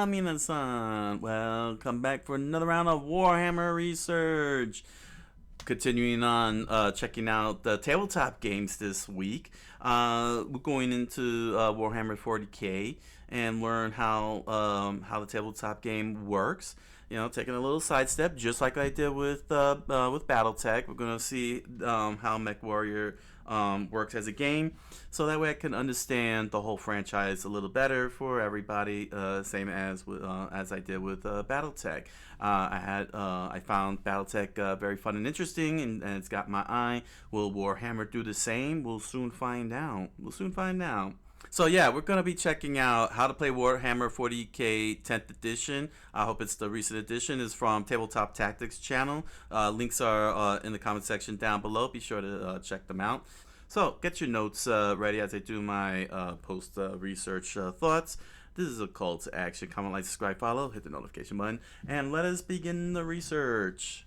Minasan! Welcome back for another round of Warhammer research. Continuing on checking out the tabletop games this week. We're going into Warhammer 40K and learn how the tabletop game works. You know, taking a little sidestep, just like I did with BattleTech. We're going to see how Mech Warrior works as a game, so that way I can understand the whole franchise a little better for everybody. Same as I did with BattleTech. I found BattleTech very fun and interesting, and it's got my eye. Will Warhammer do the same? We'll soon find out. So yeah, we're going to be checking out how to play Warhammer 40K 10th edition. I hope it's the recent edition. It's from Tabletop Tactics channel. Links are in the comment section down below. Be sure to check them out. So get your notes ready as I do my post-research thoughts. This is a call to action. Comment, like, subscribe, follow, hit the notification button, and let us begin the research.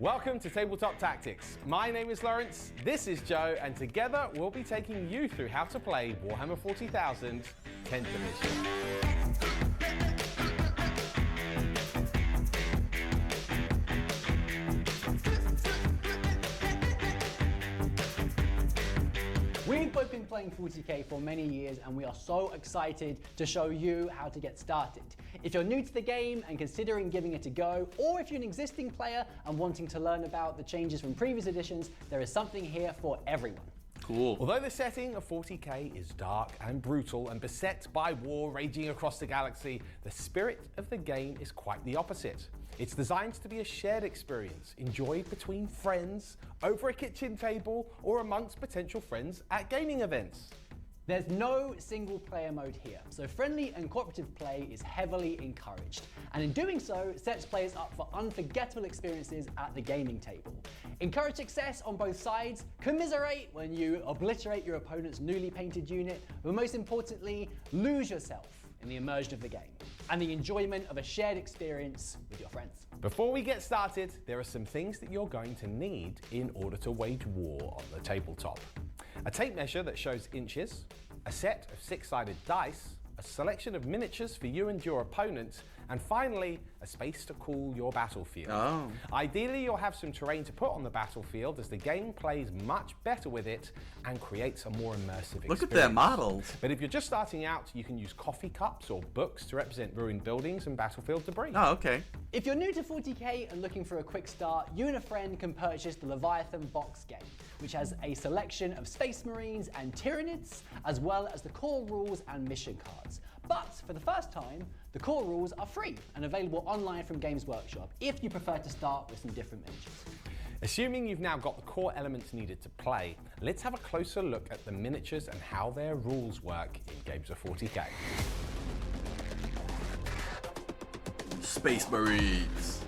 Welcome to Tabletop Tactics. My name is Lawrence, this is Joe, and together we'll be taking you through how to play Warhammer 40,000 10th edition. We've both been playing 40k for many years and we are so excited to show you how to get started. If you're new to the game and considering giving it a go, or if you're an existing player and wanting to learn about the changes from previous editions, there is something here for everyone. Cool. Although the setting of 40k is dark and brutal and beset by war raging across the galaxy, the spirit of the game is quite the opposite. It's designed to be a shared experience, enjoyed between friends, over a kitchen table, or amongst potential friends at gaming events. There's no single player mode here, so friendly and cooperative play is heavily encouraged. And in doing so, sets players up for unforgettable experiences at the gaming table. Encourage success on both sides, commiserate when you obliterate your opponent's newly painted unit, but most importantly, lose yourself in the immersion of the game and the enjoyment of a shared experience with your friends. Before we get started, there are some things that you're going to need in order to wage war on the tabletop. A tape measure that shows inches, a set of 6-sided dice, a selection of miniatures for you and your opponent, and finally, a space to cool your battlefield. Oh. Ideally, you'll have some terrain to put on the battlefield, as the game plays much better with it and creates a more immersive experience. Look at that models. But if you're just starting out, you can use coffee cups or books to represent ruined buildings and battlefield debris. Oh, okay. If you're new to 40k and looking for a quick start, you and a friend can purchase the Leviathan box game, which has a selection of Space Marines and Tyranids, as well as the core rules and mission cards. But for the first time, the core rules are free and available online from Games Workshop if you prefer to start with some different miniatures. Assuming you've now got the core elements needed to play, let's have a closer look at the miniatures and how their rules work in games of 40k. Space Marines.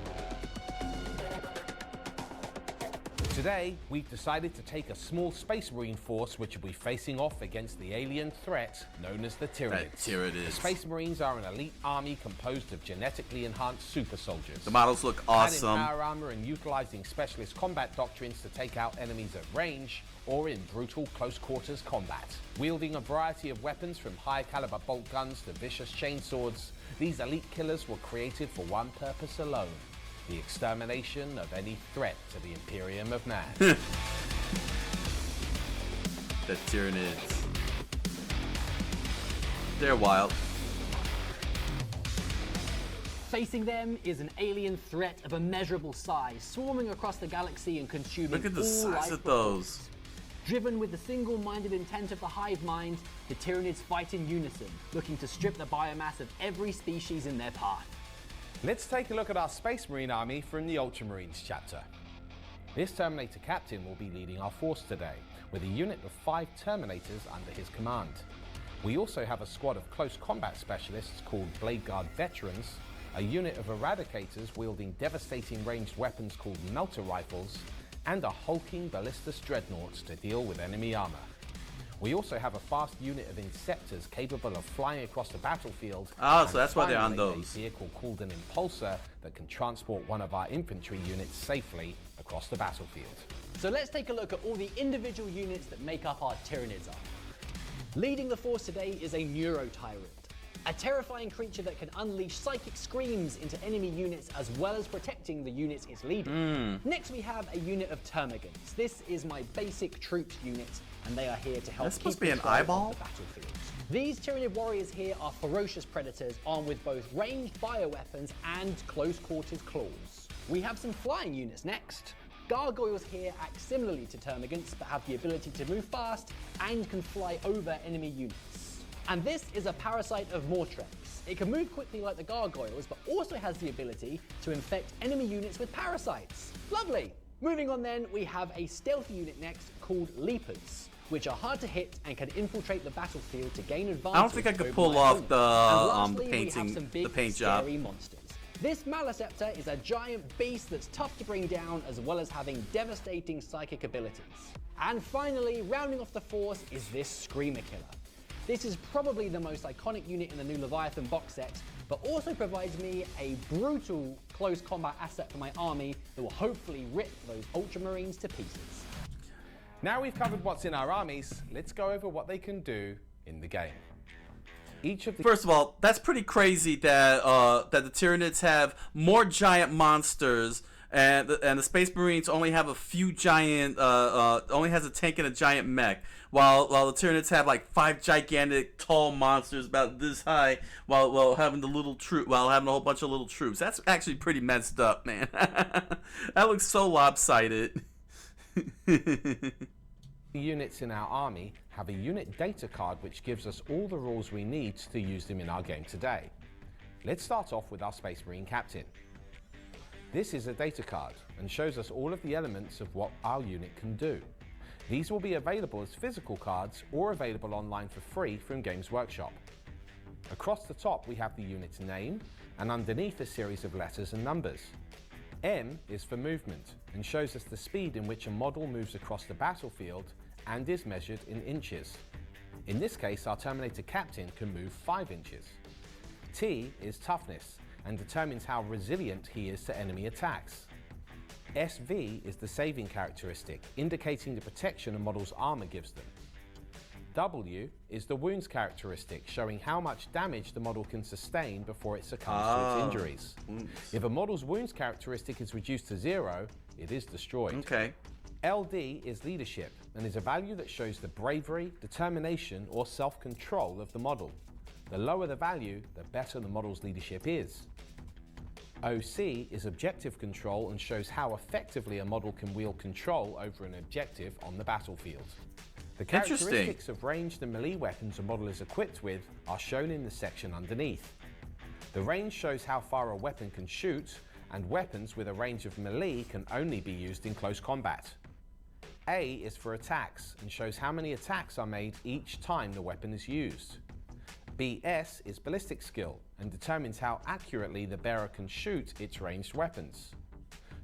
Today, we've decided to take a small Space Marine force which will be facing off against the alien threat known as the Tyranids. The Space Marines are an elite army composed of genetically enhanced super soldiers. The models look awesome. Adding power armor and utilizing specialist combat doctrines to take out enemies at range or in brutal close quarters combat. Wielding a variety of weapons from high caliber bolt guns to vicious chainswords, these elite killers were created for one purpose alone: the extermination of any threat to the Imperium of Man. The Tyranids. They're wild. Facing them is an alien threat of immeasurable size, swarming across the galaxy and consuming Look at the all size life of those. forms. Driven with the single-minded intent of the hive mind, the Tyranids fight in unison, looking to strip the biomass of every species in their path. Let's take a look at our Space Marine army from the Ultramarines chapter. This Terminator captain will be leading our force today, with a unit of 5 Terminators under his command. We also have a squad of close combat specialists called Blade Guard Veterans, a unit of Eradicators wielding devastating ranged weapons called Melter Rifles, and a hulking Ballistus Dreadnoughts to deal with enemy armor. We also have a fast unit of Inceptors capable of flying across the battlefield. Oh, so that's why they're on finally, those. A vehicle called an Impulsor that can transport one of our infantry units safely across the battlefield. So let's take a look at all the individual units that make up our Tyranids army. Leading the force today is a Neurotyrant, a terrifying creature that can unleash psychic screams into enemy units as well as protecting the units it's leading. Next we have a unit of Termagants. This is my basic troops unit, and they are here to help That's supposed keep to be an control of eyeball? the battlefield. These Tyranid warriors here are ferocious predators armed with both ranged bioweapons and close quarters claws. We have some flying units next. Gargoyles here act similarly to Termagants but have the ability to move fast and can fly over enemy units. And this is a parasite of Mortrex. It can move quickly like the Gargoyles but also has the ability to infect enemy units with parasites. Lovely! Moving on then, we have a stealthy unit next called Leapers, which are hard to hit and can infiltrate the battlefield to gain advantage. I don't think I could over pull my off opponent. the And lastly, painting, we have some big, the paint job. scary monsters. This Maleceptor is a giant beast that's tough to bring down as well as having devastating psychic abilities. And finally, rounding off the force is this Screamer Killer. This is probably the most iconic unit in the new Leviathan box set, but also provides me a brutal close combat asset for my army that will hopefully rip those Ultramarines to pieces. Now we've covered what's in our armies, let's go over what they can do in the game. Each of the First of all, that's pretty crazy that that the Tyranids have more giant monsters, and the Space Marines only have a few giant, only has a tank and a giant mech, while the Tyranids have like 5 gigantic tall monsters about this high, while having having a whole bunch of little troops. That's actually pretty messed up, man. That looks so lopsided. units in our army have a unit data card which gives us all the rules we need to use them in our game today. Let's start off with our Space Marine Captain. This is a data card and shows us all of the elements of what our unit can do. These will be available as physical cards or available online for free from Games Workshop. Across the top we have the unit's name and underneath a series of letters and numbers. M is for movement and shows us the speed in which a model moves across the battlefield and is measured in inches. In this case, our Terminator Captain can move 5 inches. T is toughness and determines how resilient he is to enemy attacks. SV is the saving characteristic, indicating the protection a model's armor gives them. W is the wounds characteristic, showing how much damage the model can sustain before it succumbs to its injuries. If a model's wounds characteristic is reduced to 0, it is destroyed. Okay. LD is leadership and is a value that shows the bravery, determination, or self-control of the model. The lower the value, the better the model's leadership is. OC is objective control and shows how effectively a model can wield control over an objective on the battlefield. The characteristics of ranged and melee weapons a model is equipped with are shown in the section underneath. The range shows how far a weapon can shoot, and weapons with a range of melee can only be used in close combat. A is for attacks and shows how many attacks are made each time the weapon is used. BS is ballistic skill and determines how accurately the bearer can shoot its ranged weapons.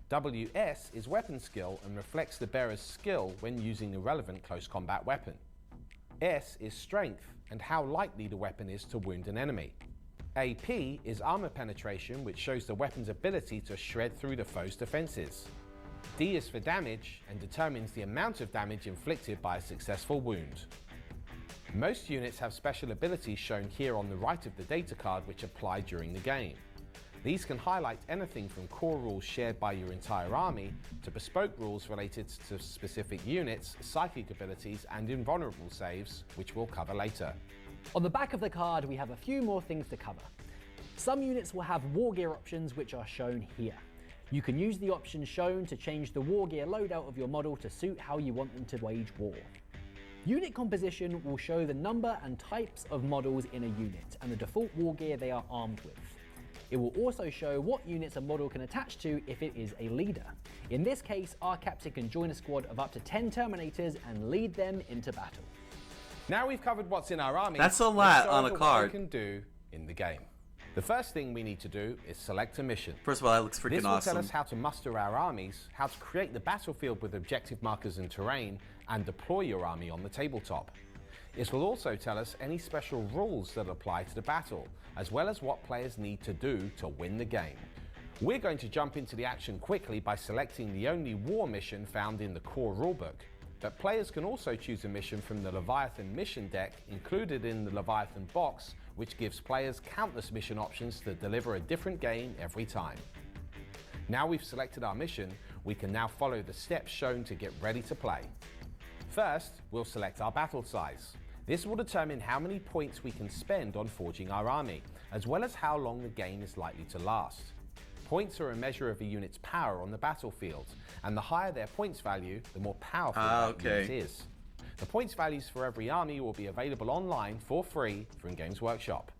WS is weapon skill and reflects the bearer's skill when using the relevant close combat weapon. S is strength and how likely the weapon is to wound an enemy. AP is armor penetration, which shows the weapon's ability to shred through the foe's defenses. D is for damage and determines the amount of damage inflicted by a successful wound. Most units have special abilities shown here on the right of the data card which apply during the game. These can highlight anything from core rules shared by your entire army to bespoke rules related to specific units, psychic abilities, and invulnerable saves, which we'll cover later. On the back of the card, we have a few more things to cover. Some units will have war gear options which are shown here. You can use the options shown to change the war gear loadout of your model to suit how you want them to wage war. Unit composition will show the number and types of models in a unit and the default war gear they are armed with. It will also show what units a model can attach to if it is a leader. In this case, our captain can join a squad of up to 10 Terminators and lead them into battle. Now we've covered what's in our army. That's a lot on a card. What we can do in the game. The first thing we need to do is select a mission. First of all, that looks freaking This will awesome. tell us how to muster our armies, how to create the battlefield with objective markers and terrain, and deploy your army on the tabletop. It will also tell us any special rules that apply to the battle, as well as what players need to do to win the game. We're going to jump into the action quickly by selecting the only war mission found in the core rulebook, but players can also choose a mission from the Leviathan mission deck included in the Leviathan box, which gives players countless mission options to deliver a different game every time. Now we've selected our mission, we can now follow the steps shown to get ready to play. First, we'll select our battle size. This will determine how many points we can spend on forging our army, as well as how long the game is likely to last. Points are a measure of a unit's power on the battlefield, and the higher their points value, the more powerful that unit is. The points values for every army will be available online for free from Games Workshop.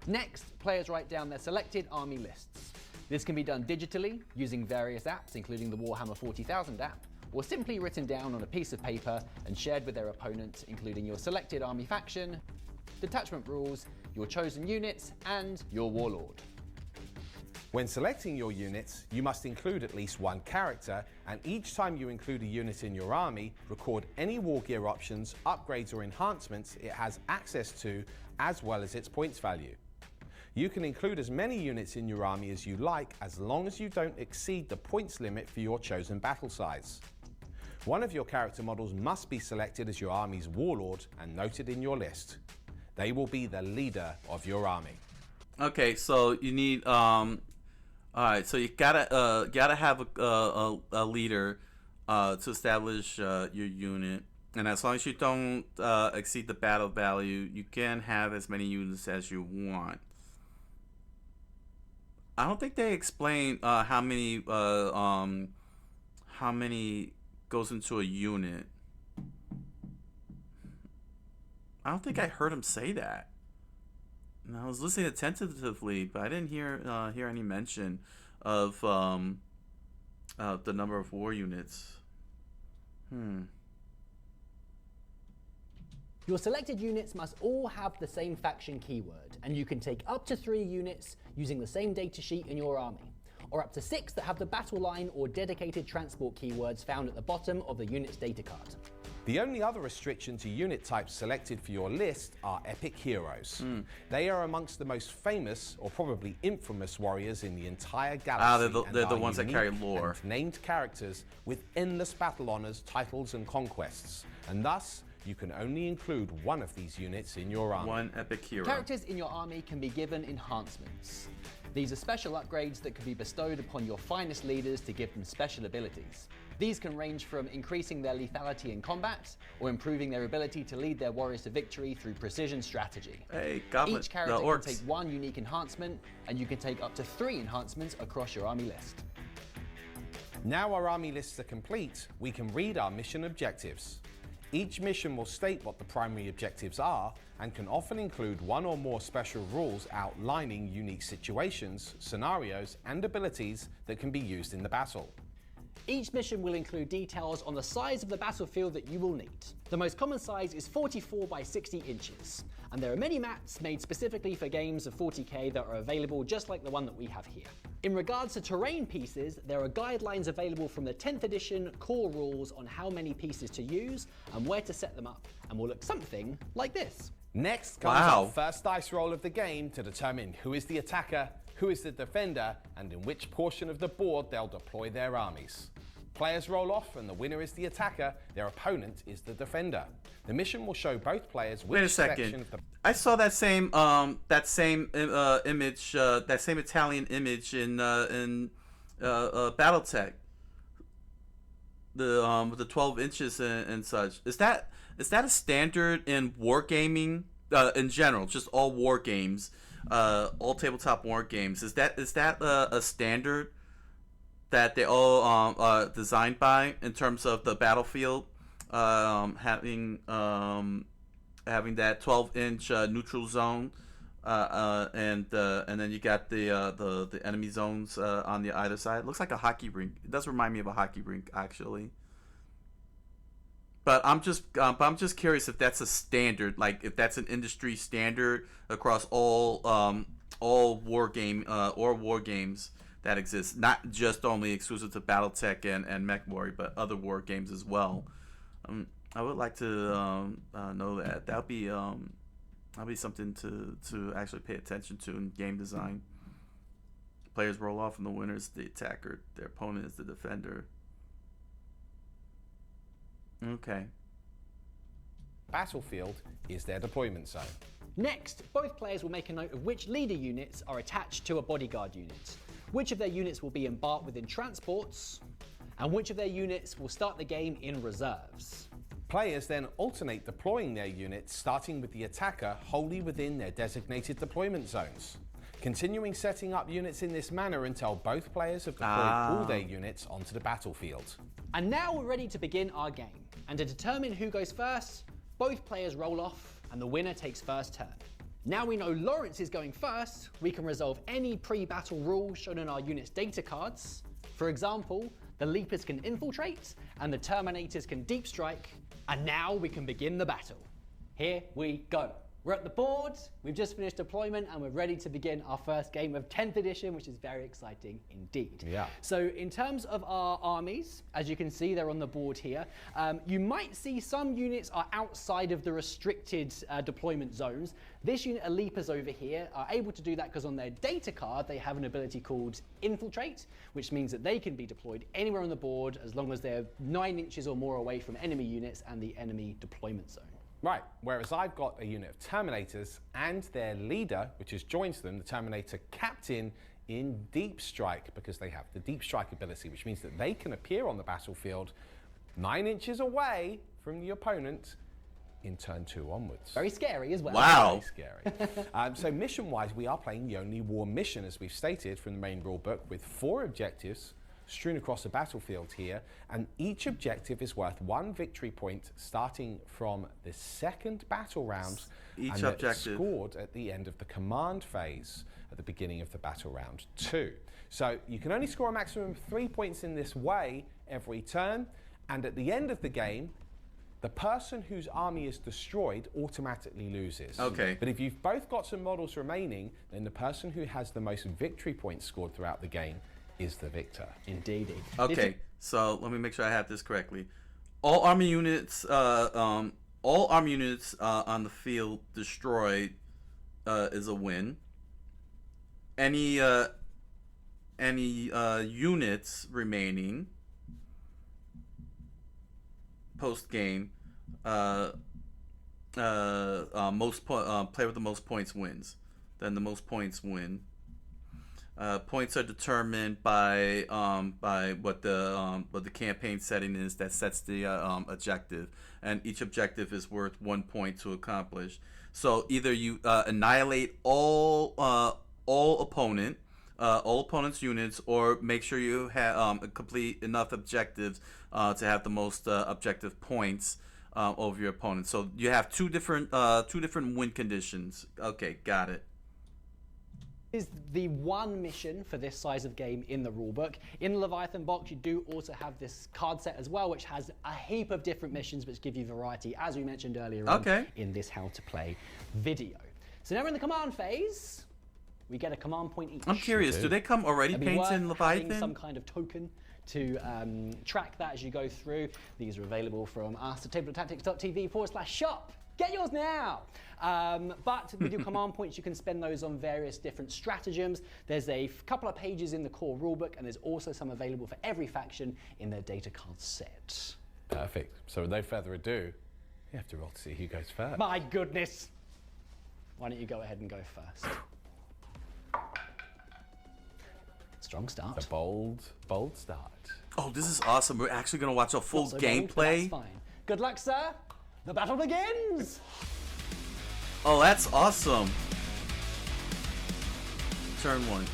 Next, players write down their selected army lists. This can be done digitally, using various apps, including the Warhammer 40,000 app, or simply written down on a piece of paper and shared with their opponent, including your selected army faction, detachment rules, your chosen units, and your warlord. When selecting your units, you must include at least one character, and each time you include a unit in your army, record any war gear options, upgrades or enhancements it has access to, as well as its points value. You can include as many units in your army as you like, as long as you don't exceed the points limit for your chosen battle size. One of your character models must be selected as your army's warlord and noted in your list. They will be the leader of your army. Okay, so you need all right, so you gotta have a leader to establish your unit, and as long as you don't exceed the battle value, you can have as many units as you want. I don't think they explain how many goes into a unit. I don't think I heard him say that. And I was listening attentively, but I didn't hear any mention of the number of war units. Your selected units must all have the same faction keyword, and you can take up to 3 units using the same datasheet in your army, or up to 6 that have the battle line or dedicated transport keywords found at the bottom of the unit's data card. The only other restriction to unit types selected for your list are epic heroes. They are amongst the most famous, or probably infamous, warriors in the entire galaxy. They're the ones that carry lore. And named characters with endless battle honors, titles, and conquests, and thus you can only include one of these units in your army. One epic hero. Characters in your army can be given enhancements. These are special upgrades that can be bestowed upon your finest leaders to give them special abilities. These can range from increasing their lethality in combat, or improving their ability to lead their warriors to victory through precision strategy. Hey, Goblin, Each character can take 1 unique enhancement, and you can take up to 3 enhancements across your army list. Now our army lists are complete, we can read our mission objectives. Each mission will state what the primary objectives are, and can often include 1 or more special rules outlining unique situations, scenarios, and abilities that can be used in the battle. Each mission will include details on the size of the battlefield that you will need. The most common size is 44 by 60 inches, and there are many maps made specifically for games of 40k that are available just like the one that we have here. In regards to terrain pieces, there are guidelines available from the 10th edition core rules on how many pieces to use and where to set them up, and will look something like this. Next comes our first dice roll of the game to determine who is the attacker, who is the defender, and in which portion of the board they'll deploy their armies. Players roll off, and the winner is the attacker, their opponent is the defender. The mission will show both players which section of the... I saw that same image, that same Italian image in BattleTech. With the 12 inches and such. Is that a standard in wargaming in general? Just all war games, all tabletop war games. Is that a standard that they all designed by in terms of the battlefield having that 12-inch neutral zone, and then you got the enemy zones on the either side. It looks like a hockey rink. It does remind me of a hockey rink, actually. But I'm just curious if that's a standard, like if that's an industry standard across all war games that exist, not just only exclusive to BattleTech and MechWarrior, but other war games as well. I would like to know that. That'll be something to actually pay attention to in game design. Players roll off, and the winner is the attacker. Their opponent is the defender. Okay. Battlefield is their deployment zone. Next, both players will make a note of which leader units are attached to a bodyguard unit, which of their units will be embarked within transports, and which of their units will start the game in reserves. Players then alternate deploying their units, starting with the attacker wholly within their designated deployment zones, continuing setting up units in this manner until both players have deployed all their units onto the battlefield. And now we're ready to begin our game. And to determine who goes first, both players roll off and the winner takes first turn. Now we know Lawrence is going first, we can resolve any pre-battle rules shown on our unit's data cards. For example, the Leapers can infiltrate and the Terminators can deep strike, and now we can begin the battle. Here we go. We're at the board, we've just finished deployment, and we're ready to begin our first game of 10th edition, which is very exciting indeed. Yeah. So in terms of our armies, as you can see, they're on the board here. You might see some units are outside of the restricted deployment zones. This unit of Leapers over here are able to do that because on their data card, they have an ability called Infiltrate, which means that they can be deployed anywhere on the board as long as they're 9 inches or more away from enemy units and the enemy deployment zone. Right, whereas I've got a unit of Terminators and their leader, which has joined them, the Terminator Captain, in Deep Strike, because they have the Deep Strike ability, which means that they can appear on the battlefield 9 inches away from the opponent in turn 2 onwards. Very scary as well. Wow. Very scary. So mission-wise, we are playing the only war mission, as we've stated from the main rulebook, with 4 objectives strewn across the battlefield here, and each objective is worth 1 victory point starting from the second battle round. Each and objective scored at the end of the command phase at the beginning of the battle round 2. So you can only score a maximum of 3 points in this way every turn, and at the end of the game, the person whose army is destroyed automatically loses. Okay. But if you've both got some models remaining, then the person who has the most victory points scored throughout the game is the victor. Indeed. Okay, so let me make sure I have this correctly. All army units on the field destroyed is a win. Any units remaining post game, player with the most points wins. Then the most points win. Points are determined by what the campaign setting is that sets the objective, and each objective is worth 1 point to accomplish. So either you annihilate all opponents' units, or make sure you have complete enough objectives to have the most objective points over your opponent. So you have two different win conditions. Okay, got it. Is the one mission for this size of game in the rulebook. In the Leviathan box, you do also have this card set as well, which has a heap of different missions which give you variety, as we mentioned earlier on in this How to Play video. So now we're in the command phase. We get a command point each. I'm curious, do they come already painted in Leviathan? Having some kind of token to track that as you go through. These are available from us at tabletoptactics.tv/shop. Get yours now! But with your command points, you can spend those on various different stratagems. There's a couple of pages in the core rulebook, and there's also some available for every faction in their data card set. Perfect. So with no further ado, we have to roll to see who goes first. My goodness! Why don't you go ahead and go first? Strong start. The bold start. Oh, this is awesome. We're actually going to watch a full Not so bold, but gameplay. that's fine. Good luck, sir. The battle begins! Oh, that's awesome. Turn 1.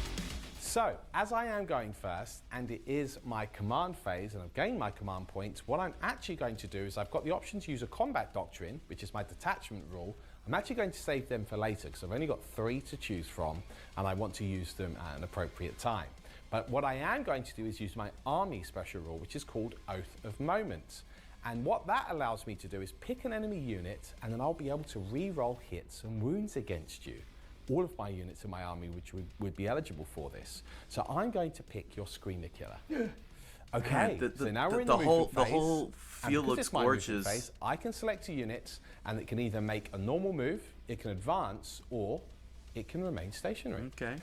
So, as I am going first, and it is my command phase, and I've gained my command points, what I'm actually going to do is I've got the option to use a combat doctrine, which is my detachment rule. I'm actually going to save them for later, because I've only got 3 to choose from, and I want to use them at an appropriate time. But what I am going to do is use my army special rule, which is called Oath of Moment. And what that allows me to do is pick an enemy unit, and then I'll be able to re-roll hits and wounds against you. All of my units in my army which would be eligible for this. So I'm going to pick your Screamer Killer. Okay, so now we're in the movement phase. The whole field looks gorgeous. Phase, I can select a unit, and it can either make a normal move, it can advance, or it can remain stationary. Okay.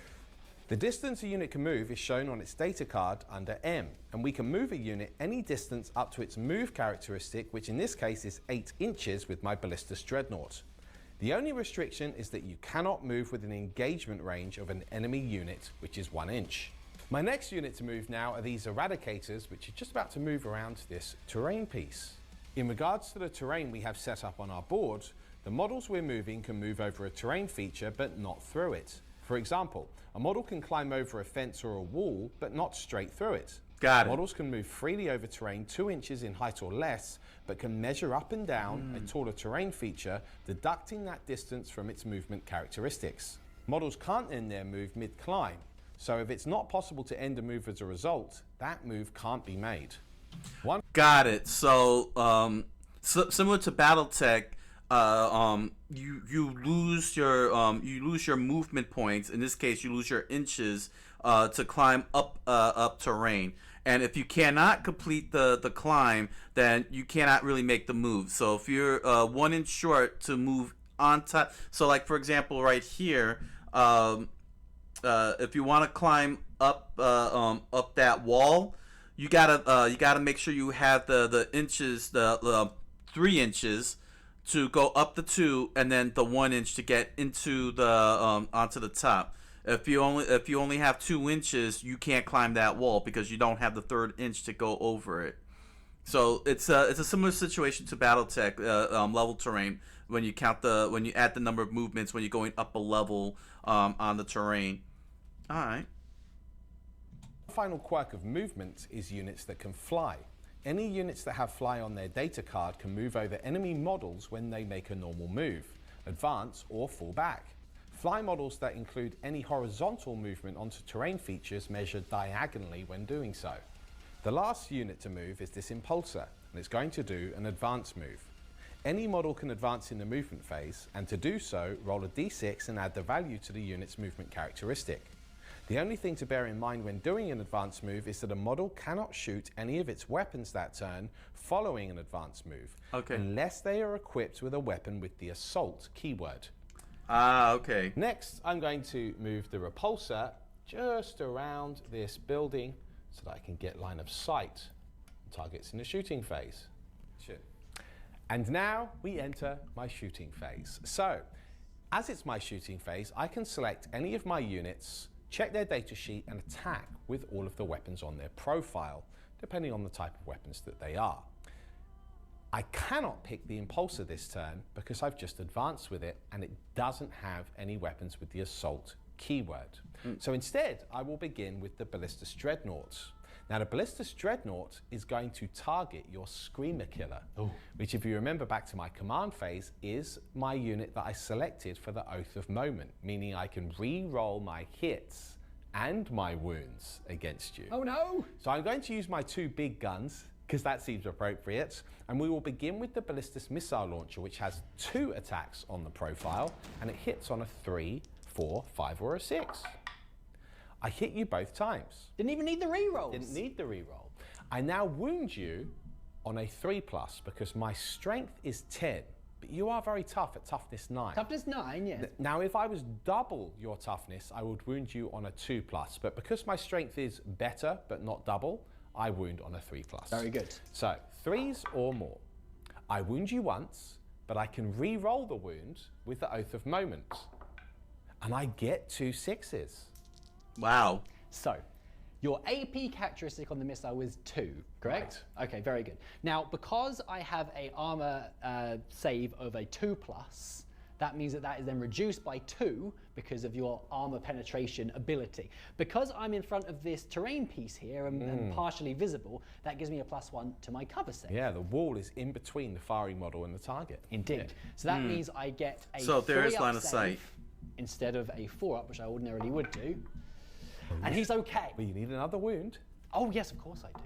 The distance a unit can move is shown on its data card under M, and we can move a unit any distance up to its move characteristic, which in this case is 8 inches with my Ballistus Dreadnought. The only restriction is that you cannot move within engagement range of an enemy unit, which is 1 inch. My next unit to move now are these Eradicators, which are just about to move around this terrain piece. In regards to the terrain we have set up on our board, the models we're moving can move over a terrain feature but not through it. For example, a model can climb over a fence or a wall but not straight through it. Got it. Models can move freely over terrain 2 inches in height or less, but can measure up and down a taller terrain feature, deducting that distance from its movement characteristics. Models can't end their move mid-climb, so if it's not possible to end a move as a result, that move can't be made. Got it. So, similar to BattleTech, you lose your movement points. In this case, you lose your inches to climb up terrain. And if you cannot complete the climb, then you cannot really make the move. So if you're 1 inch short to move on top, so like for example, right here, if you want to climb up that wall, you gotta make sure you have the inches, the 3 inches to go up the 2, and then the 1 inch to get into the onto the top. If you only have 2 inches, you can't climb that wall because you don't have the 3rd inch to go over it. So it's a similar situation to BattleTech level terrain when you add the number of movements when you're going up a level on the terrain. All right. The final quirk of movement is units that can fly. Any units that have fly on their data card can move over enemy models when they make a normal move, advance or fall back. Fly models that include any horizontal movement onto terrain features measure diagonally when doing so. The last unit to move is this Impulsor, and it's going to do an advance move. Any model can advance in the movement phase, and to do so, roll a d6 and add the value to the unit's movement characteristic. The only thing to bear in mind when doing an advance move is that a model cannot shoot any of its weapons that turn following an advance move, unless they are equipped with a weapon with the Assault keyword. Okay. Next, I'm going to move the Repulsor just around this building so that I can get line of sight on targets in the shooting phase. And now we enter my shooting phase. So, as it's my shooting phase, I can select any of my units, check their datasheet, and attack with all of the weapons on their profile, depending on the type of weapons that they are. I cannot pick the Impulsor this turn because I've just advanced with it and it doesn't have any weapons with the Assault keyword. So instead, I will begin with the Ballistus Dreadnought. Now, the Ballistus Dreadnought is going to target your Screamer Killer, which, if you remember back to my command phase, is my unit that I selected for the Oath of Moment, meaning I can re-roll my hits and my wounds against you. Oh no! So I'm going to use my 2 big guns, because that seems appropriate, and we will begin with the Ballistus Missile Launcher, which has 2 attacks on the profile, and it hits on a 3, 4, 5, or a 6. I hit you both times. Didn't even need the rerolls. Didn't need the reroll. I now wound you on a 3+ because my strength is 10, but you are very tough at toughness 9. Toughness 9, yeah. Now, if I was double your toughness, I would wound you on a 2+, but because my strength is better but not double, I wound on a 3+. Very good. So 3s or more. I wound you once, but I can re-roll the wound with the Oath of Moment, and I get 2 6s. Wow. So, your AP characteristic on the missile was 2, correct? Right. Okay, very good. Now, because I have a armor save of a 2+, that means that is then reduced by 2 because of your armor penetration ability. Because I'm in front of this terrain piece here and partially visible, that gives me a +1 to my cover save. Yeah, the wall is in between the firing model and the target. Indeed. Yeah. So that means I get a 3-up line of sight instead of a 4-up, which I ordinarily would do. And he's okay. Well, you need another wound. Oh, yes, of course I do.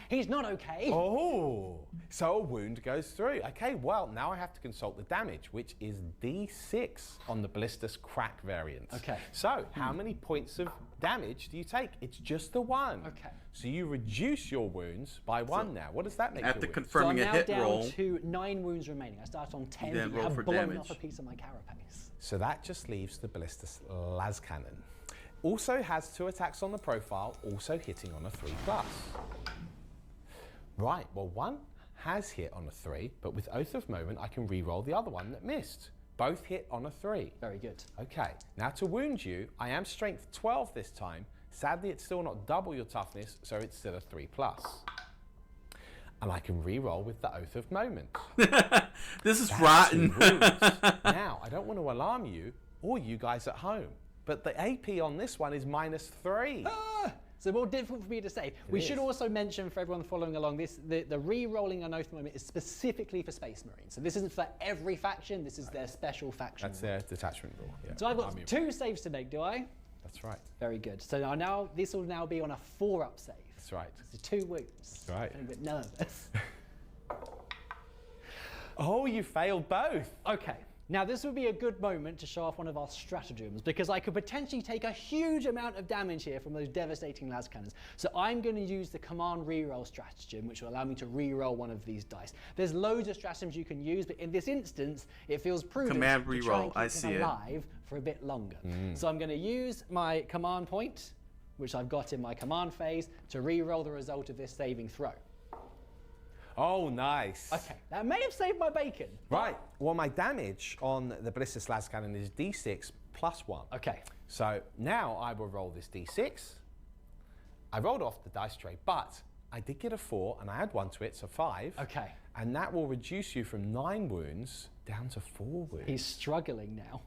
He's not okay. Oh, so a wound goes through. Okay, well, now I have to consult the damage, which is D6 on the Ballistus Crack variant. Okay. So, how many points of damage do you take? It's just the 1. Okay. So you reduce your wounds by 1 now. What does that make? After your confirming so I'm a hit now roll, down to 9 wounds remaining. I start on 10. Then roll have for blown damage. off a piece of my carapace. So that just leaves the Ballistus Las Cannon. Also has 2 attacks on the profile, also hitting on a 3+. Right, well, one has hit on a 3, but with Oath of Moment, I can re-roll the other one that missed. Both hit on a 3. Very good. Okay, now to wound you, I am strength 12 this time. Sadly, it's still not double your toughness, so it's still a 3+. And I can re-roll with the Oath of Moment. This is rotten. Now, I don't want to alarm you or you guys at home, but the AP on this one is -3. So more difficult for me to say. We should also mention for everyone following along this, the re-rolling an Oath of Moment is specifically for Space Marines. So this isn't for every faction, this is their special faction. That's their detachment rule. Yeah. So I've got 2 saves to make, do I? That's right. Very good. So now this will now be on a 4-up save. That's right. So 2 wounds. That's right. I'm a bit nervous. Oh, you failed both. Okay. Now this would be a good moment to show off one of our stratagems because I could potentially take a huge amount of damage here from those devastating las cannons. So I'm going to use the command reroll stratagem, which will allow me to reroll one of these dice. There's loads of stratagems you can use, but in this instance, it feels prudent Command to try reroll, and keep I them see it. alive for a bit longer. So I'm going to use my command point, which I've got in my command phase, to reroll the result of this saving throw. Oh, nice. Okay, that may have saved my bacon. Right. Well, my damage on the Ballistic Las Cannon is D6 +1. Okay. So now I will roll this D6. I rolled off the dice tray, but I did get a 4, and I add 1 to it, so 5. Okay. And that will reduce you from 9 wounds down to 4 wounds. He's struggling now.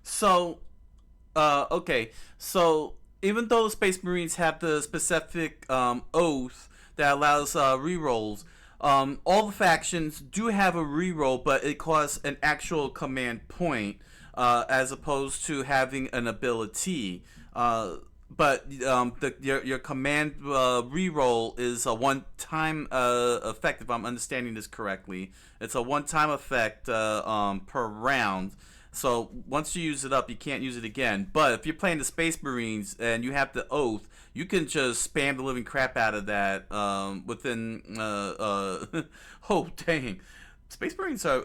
So, okay. So even though the Space Marines have the specific oath that allows rerolls, all the factions do have a reroll, but it costs an actual command point as opposed to having an ability. But your command reroll is a one-time effect, if I'm understanding this correctly. It's a one-time effect per round. So once you use it up, you can't use it again. But if you're playing the Space Marines and you have the oath, you can just spam the living crap out of that within. Oh dang, Space Marines are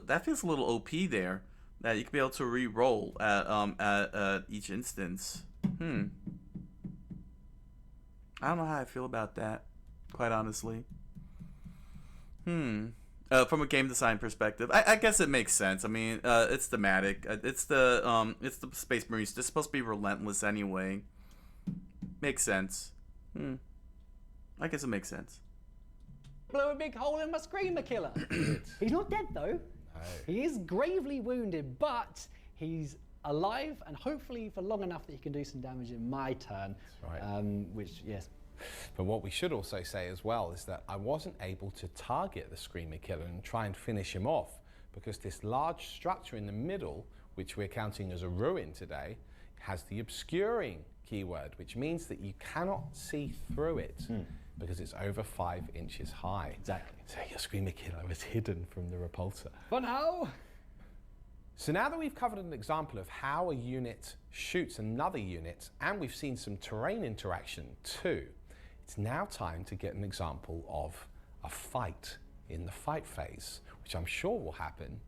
that feels a little OP there. That you can be able to re-roll at each instance. I don't know how I feel about that, quite honestly. From a game design perspective, I guess it makes sense. I mean, it's thematic. It's the Space Marines. They're supposed to be relentless anyway. Makes sense. I guess it makes sense. Blew a big hole in my Screamer Killer. He's not dead though. No. He is gravely wounded, but he's alive and hopefully for long enough that he can do some damage in my turn. That's right. Which, yes. But what we should also say as well is that I wasn't able to target the Screamer Killer and try and finish him off because this large structure in the middle, which we're counting as a ruin today, has the obscuring keyword, which means that you cannot see through it because it's over 5 inches high. Exactly. So your Screamer Killer is hidden from the repulsor. For now. So now that we've covered an example of how a unit shoots another unit, and we've seen some terrain interaction too, it's now time to get an example of a fight in the fight phase, which I'm sure will happen.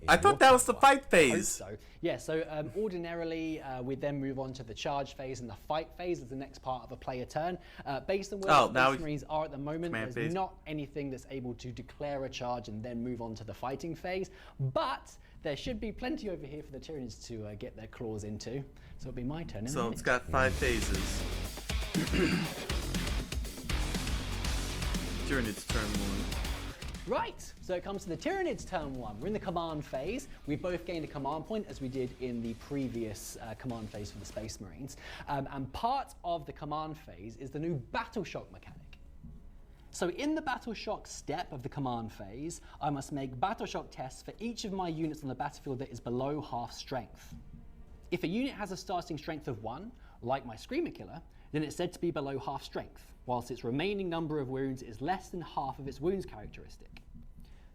I thought that was the fight phase. So, yeah, so ordinarily we then move on to the charge phase, and the fight phase is the next part of a player turn. Based on where the Space Marines are at the moment, there's not anything that's able to declare a charge and then move on to the fighting phase, but there should be plenty over here for the Tyranids to get their claws into. So it'll be my turn. So it's got 5 phases. Tyranids turn 1. Right, so it comes to the Tyranids turn 1. We're in the command phase. We've both gained a command point as we did in the previous command phase for the Space Marines. And part of the command phase is the new Battle Shock mechanic. So in the Battle Shock step of the command phase, I must make Battle Shock tests for each of my units on the battlefield that is below half strength. If a unit has a starting strength of 1, like my Screamer Killer, then it's said to be below half strength, whilst its remaining number of wounds is less than half of its wounds characteristic.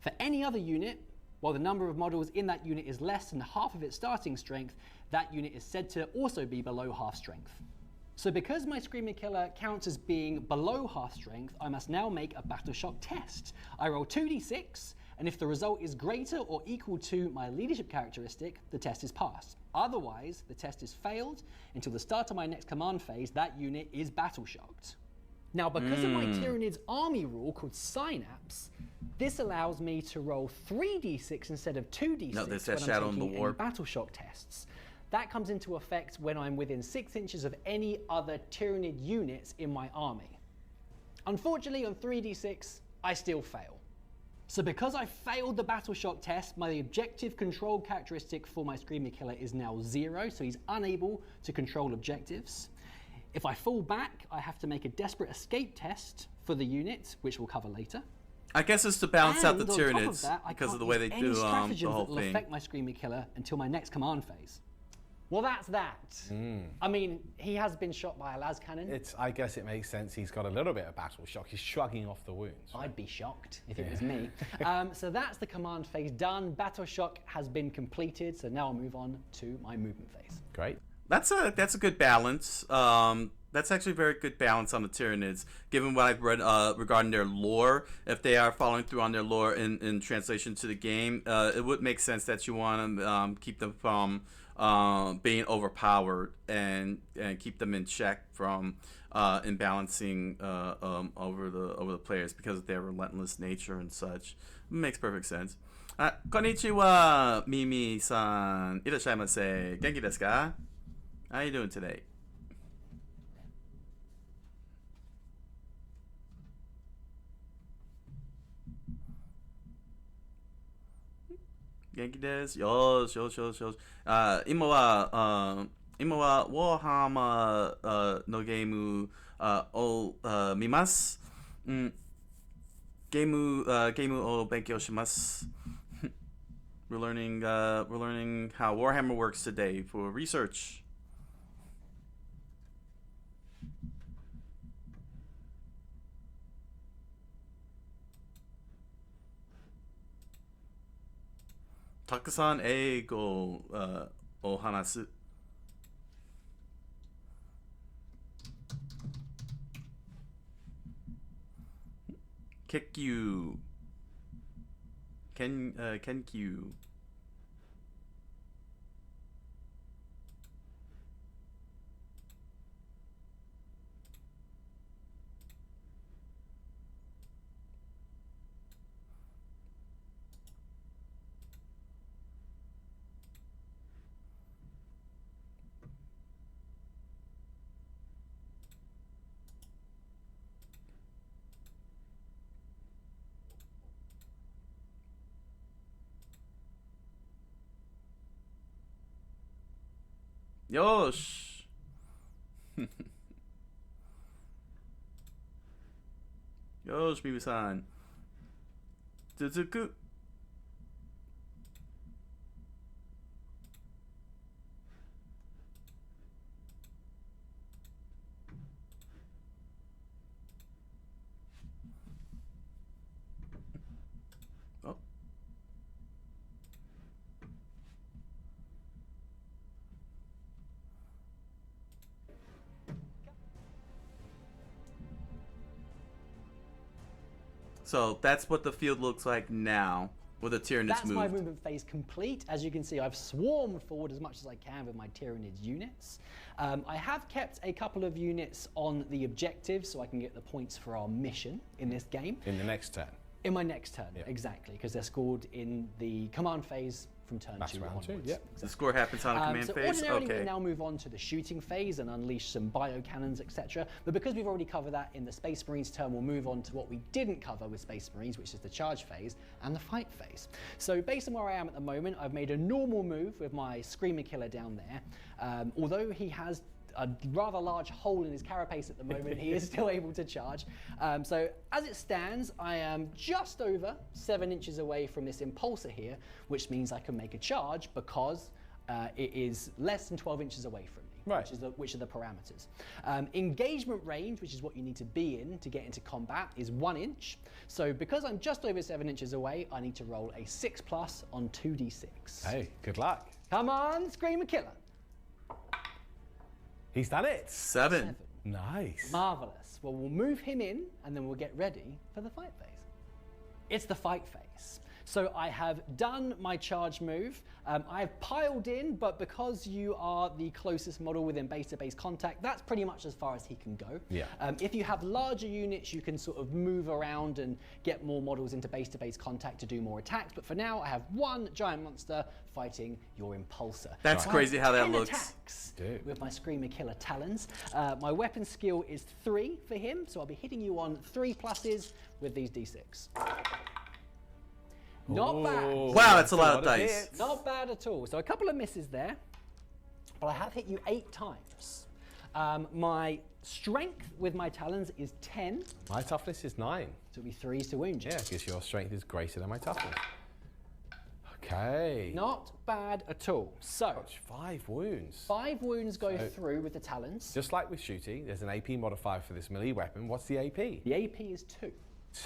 For any other unit, while the number of models in that unit is less than half of its starting strength, that unit is said to also be below half strength. So because my Screamer Killer counts as being below half strength, I must now make a Battle Shock test. I roll 2d6, and if the result is greater or equal to my leadership characteristic, the test is passed. Otherwise, the test is failed. Until the start of my next command phase, that unit is battle shocked. Now, because of my Tyranids army rule called Synapse, this allows me to roll 3d6 instead of 2d6 No, there's that when shadow I'm in the taking any warp. battle shock tests. That comes into effect when I'm within 6 inches of any other Tyranid units in my army. Unfortunately, on 3d6, I still fail. So because I failed the battle shock test, my objective control characteristic for my Screamer Killer is now 0, so he's unable to control objectives. If I fall back, I have to make a desperate escape test for the unit, which we'll cover later. I guess it's to balance out the And on top of Tyranids that, I because of can't the way use they any do the stratagems whole that will thing. affect my Screamer Killer until my next command phase. Well, that's that. I mean, he has been shot by a las cannon. I guess it makes sense. He's got a little bit of battle shock. He's shrugging off the wounds. I'd be shocked if it was me. So that's the command phase done. Battle shock has been completed. So now I'll move on to my movement phase. Great. That's a good balance. That's actually a very good balance on the Tyranids, given what I've read regarding their lore. If they are following through on their lore in translation to the game, it would make sense that you want to keep them from being overpowered and keep them in check from imbalancing over the players because of their relentless nature and such. It makes perfect sense. Konnichiwa, Mimi-san. Irashaimase. Genki desu ka? How are you doing today? Genki desu. Yosh, yosh, yosh, yosh. 今は Warhammer のゲームを見ます。ゲームを勉強します。We're learning how Warhammer works today for research. Takusan eigo o hanasu. Kekkyu. Kenkyu. Yosh. Yosh, Mimi-san. Tsuzuku. Oh. So that's what the field looks like now with the Tyranids That's my moved. movement phase complete. As you can see, I've swarmed forward as much as I can with my Tyranids units. I have kept a couple of units on the objective so I can get the points for our mission in this game. In the next turn. In my next turn, Yeah. exactly, because they're scored in the command phase from turn That's 2 round two, onwards. yep. The score happens on a command So phase. ordinarily Okay. we now move on to the shooting phase and unleash some biocannons, etc. But because we've already covered that in the Space Marines turn, we'll move on to what we didn't cover with Space Marines, which is the charge phase and the fight phase. So based on where I am at the moment, I've made a normal move with my Screamer Killer down there. Although he has a rather large hole in his carapace at the moment, he is still able to charge. So as it stands, I am just over 7 inches away from this impulsor here, which means I can make a charge because it is less than 12 inches away from me, Right. which are the parameters. Engagement range, which is what you need to be in to get into combat, is 1 inch. So because I'm just over 7 inches away, I need to roll a 6+ on 2d6. Hey, good luck. Come on, Screamer Killer. He's done it. 7. Nice. Marvelous. Well, we'll move him in and then we'll get ready for the fight phase. It's the fight phase. So I have done my charge move. I have piled in, but because you are the closest model within base-to-base contact, that's pretty much as far as he can go. Yeah. If you have larger units, you can sort of move around and get more models into base-to-base contact to do more attacks. But for now, I have one giant monster fighting your Impulsor. That's So I crazy have how that 10 looks. attacks Dude. with my Screamer Killer Talons. My weapon skill is 3 for him, so I'll be hitting you on 3 pluses with these d6. Not bad. Wow, that's a lot of dice. hits. Not bad at all. So a couple of misses there, but I have hit you 8 times. My strength with my talons is 10, My toughness is 9. so it'll be 3s to wound you. Yeah, because your strength is greater than my toughness. Okay. Not bad at all. So Ouch, 5 wounds. 5 wounds go through with the talons. Just like with shooting, there's an AP modifier for this melee weapon. What's the AP? The AP is 2.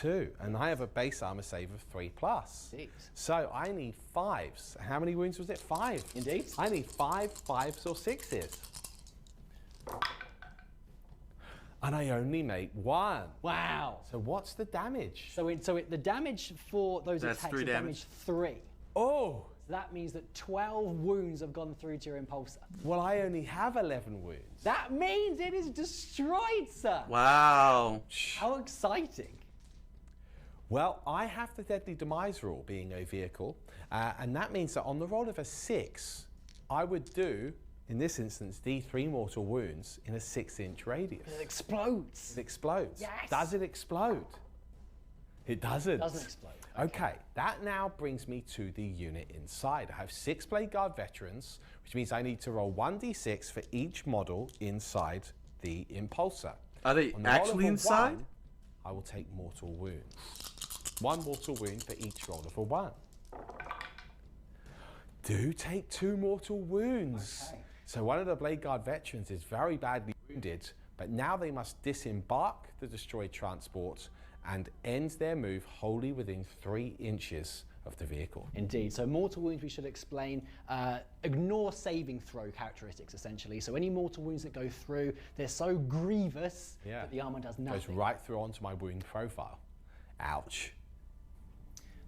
2. And I have a base armor save of 3 plus. 6. So I need 5s. How many wounds was it? 5. Indeed. I need 5 5s or 6s. And I only make 1. Wow. So what's the damage? So the damage for those That's attacks 3 is damage 3. Oh, So that means that 12 wounds have gone through to your Impulsor. well, I only have 11 wounds. That means it is destroyed, sir. Wow. How exciting. Well, I have the Deadly Demise rule, being a vehicle, and that means that on the roll of a 6, I would do, in this instance, D3 mortal wounds in a 6-inch radius. It explodes. It explodes. Yes. Does it explode? It doesn't. It doesn't explode. Okay, that now brings me to the unit inside. I have 6 Blade Guard veterans, which means I need to roll 1d6 for each model inside the Impulsor. Are they On the roll of actually a inside? 1, I will take mortal wounds. 1 mortal wound for each roll of a 1. Do take 2 mortal wounds. Okay. So one of the Blade Guard veterans is very badly wounded, but now they must disembark the destroyed transport and end their move wholly within 3 inches of the vehicle. Indeed. So mortal wounds, we should explain, ignore saving throw characteristics, essentially. So any mortal wounds that go through, they're so grievous that the armor does nothing. Goes right through onto my wound profile. Ouch.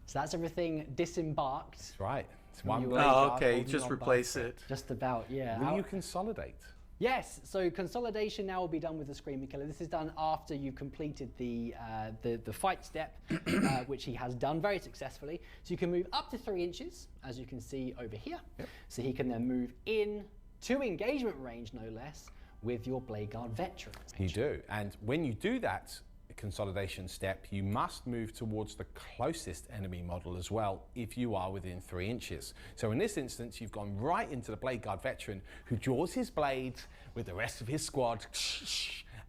So that's everything disembarked. That's right. It's one you- Blade Oh, Guard okay. holding Just on by replace a it. Just about, yeah. Will you consolidate? Yes, so consolidation now will be done with the Screamer Killer. This is done after you completed the fight step, which he has done very successfully. So you can move up to 3 inches, as you can see over here. Yep. So he can then move in to engagement range, no less, with your Blade Guard veterans. You do. And when you do that consolidation step, you must move towards the closest enemy model as well if you are within 3 inches. So in this instance, you've gone right into the Blade Guard veteran who draws his blades with the rest of his squad,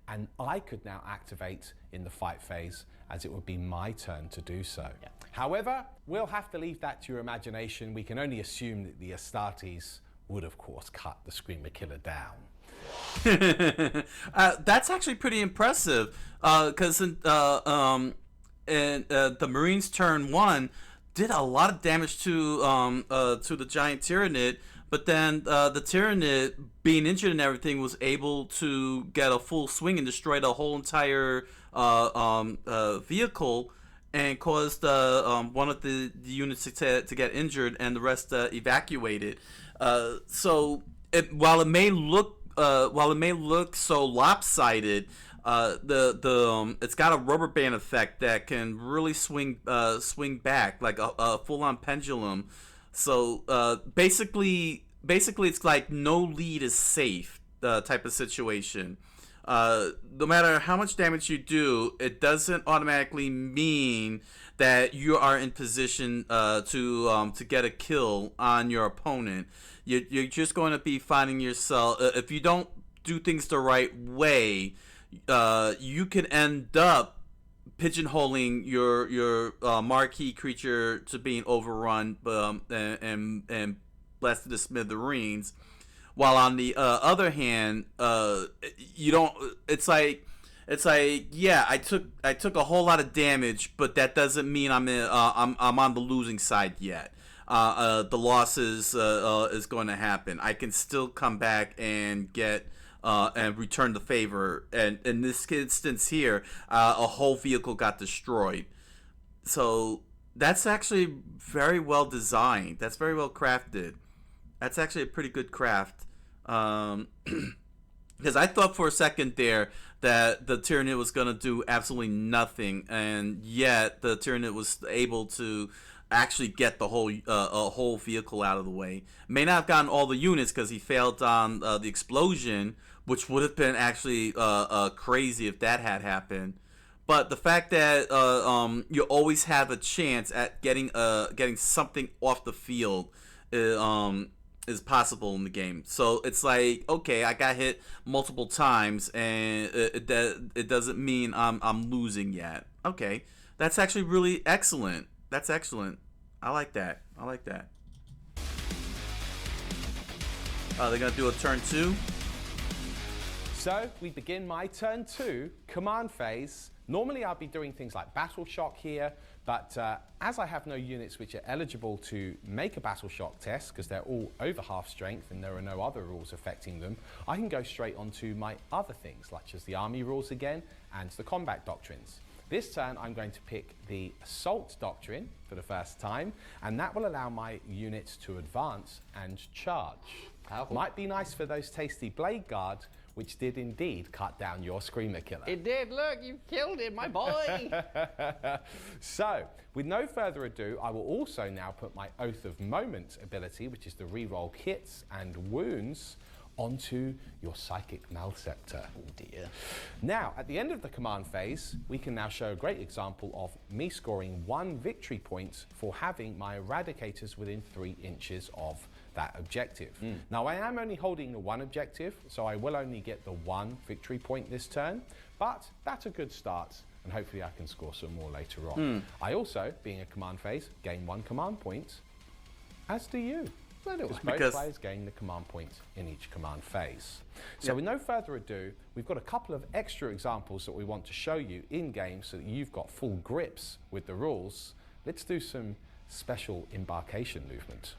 and I could now activate in the fight phase as it would be my turn to do so. Yeah. However, we'll have to leave that to your imagination. We can only assume that the Astartes would, of course, cut the Screamer Killer down. That's actually pretty impressive, because the Marines turn 1 did a lot of damage to the giant Tyrannid, but then the Tyrannid, being injured and everything, was able to get a full swing and destroy the whole entire vehicle, and caused one of the units to get injured and the rest evacuated. So while it may look so lopsided, it's got a rubber band effect that can really swing back like a full-on pendulum. So basically it's like no lead is safe type of situation. No matter how much damage you do, it doesn't automatically mean that you are in position to get a kill on your opponent. You're just going to be finding yourself, if you don't do things the right way, you can end up pigeonholing your marquee creature to being overrun and blasted to smithereens. While on the other hand, you don't. It's like yeah, I took a whole lot of damage, but that doesn't mean I'm on the losing side yet. The loss is going to happen. I can still come back and get and return the favor. And in this instance here, a whole vehicle got destroyed. So that's actually very well designed. That's very well crafted. That's actually a pretty good craft. Because I thought for a second there that the Tyranid was going to do absolutely nothing, and yet the Tyranid was able to actually get the whole a whole vehicle out of the way. May not have gotten all the units because he failed on the explosion, which would have been actually crazy if that had happened. But the fact that you always have a chance at getting something off the field is possible in the game. So it's like, okay, I got hit multiple times, and it doesn't mean I'm losing yet. Okay, that's actually really excellent. That's excellent. I like that. I like that. They're gonna do a turn 2. So we begin my turn 2 command phase. Normally I'll be doing things like battle shock here, but as I have no units which are eligible to make a battle shock test because they're all over half strength and there are no other rules affecting them, I can go straight onto my other things, such as the army rules again and the combat doctrines. This turn I'm going to pick the assault doctrine for the first time, and that will allow my units to advance and charge. Powerful. Might be nice for those tasty blade guard, which did indeed cut down your Screamer Killer. It did. Look, you killed him, my boy. So, with no further ado, I will also now put my Oath of Moment ability, which is to reroll hits and wounds, onto your Psychic Malceptor. Oh dear. Now, at the end of the command phase, we can now show a great example of me scoring 1 victory point for having my Eradicators within 3 inches of that objective. Now, I am only holding the 1 objective, so I will only get the 1 victory point this turn, but that's a good start, and hopefully I can score some more later on. I also, being a command phase, gain 1 command point, as do you. Both players gain the command point in each command phase. So with no further ado, we've got a couple of extra examples that we want to show you in game so that you've got full grips with the rules. Let's do some special embarkation movement.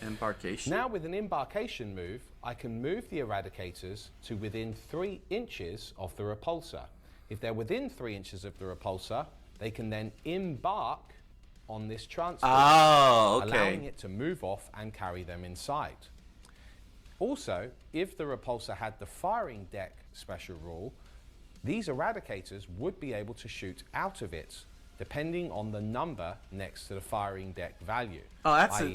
Embarkation? Now with an embarkation move, I can move the Eradicators to within 3 inches of the repulsor. If they're within 3 inches of the repulsor, they can then embark on this transport, allowing it to move off and carry them inside. Also, if the repulsor had the firing deck special rule, these Eradicators would be able to shoot out of it, depending on the number next to the firing deck value. Oh,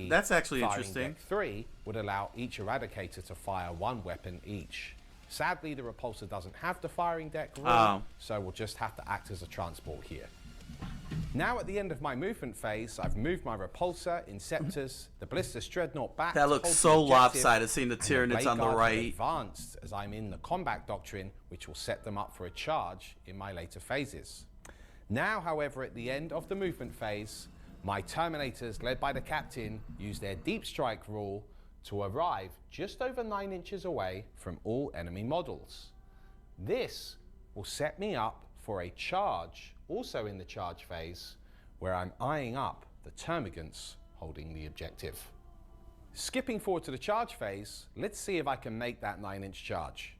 that's actually firing interesting. Deck 3 would allow each Eradicator to fire 1 weapon each. Sadly, the repulsor doesn't have the firing deck rule, so we'll just have to act as a transport here. Now at the end of my movement phase, I've moved my Repulsor, Inceptors, the Ballistus Dreadnought back. That looks so lopsided, seeing the Tyranids on the right. Advanced as I'm in the combat doctrine, which will set them up for a charge in my later phases. Now, however, at the end of the movement phase, my Terminators, led by the captain, use their Deep Strike rule to arrive just over 9 inches away from all enemy models. This will set me up for a charge, also in the charge phase, where I'm eyeing up the Termagants holding the objective. Skipping forward to the charge phase, let's see if I can make that 9-inch charge.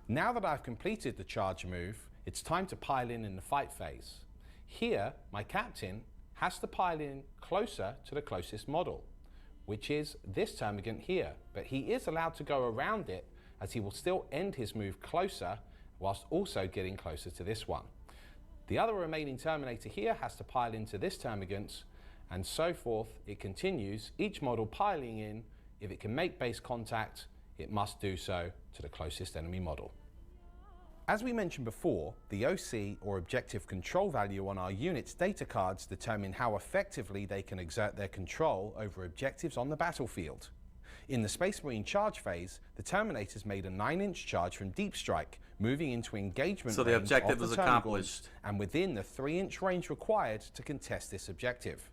Now that I've completed the charge move, it's time to pile in the fight phase. Here, my captain has to pile in closer to the closest model, which is this Termagant here, but he is allowed to go around it as he will still end his move closer whilst also getting closer to this one. The other remaining Terminator here has to pile into this Termagant, and so forth. It continues, each model piling in. If it can make base contact, it must do so to the closest enemy model. As we mentioned before, the OC or objective control value on our units' data cards determine how effectively they can exert their control over objectives on the battlefield. In the Space Marine charge phase, the Terminators made a 9-inch charge from Deep Strike, moving into engagement so the range objective of the was Termagants, accomplished, and within the 3-inch range required to contest this objective.